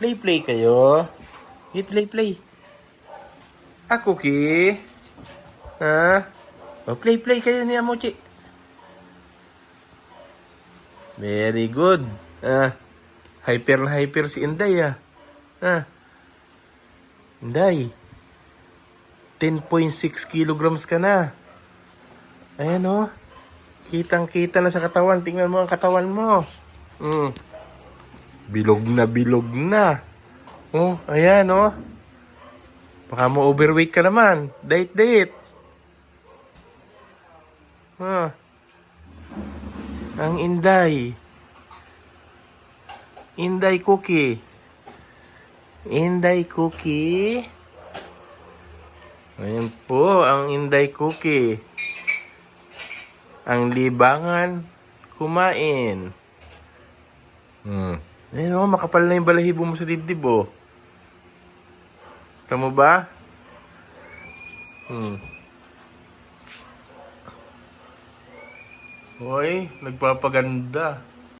Play kayo. Play. Ah, Cookie. Ha? O, play kayo ni Amochi. Very good. Hyper na hyper si Inday, Inday, 10.6 kilograms ka na. Ayan, oh. Kitang-kita na sa katawan. Tingnan mo ang katawan mo. Bilog na. Oh, ayan, oh. Baka mo overweight ka naman. Diet. Ang Inday. Inday Cookie. Ayan po, ang Inday Cookie. Ang libangan kumain. Ayan, oh, makapal na yung balahibo mo sa dibdib, oh. Tama ba? Hoy, nagpapaganda.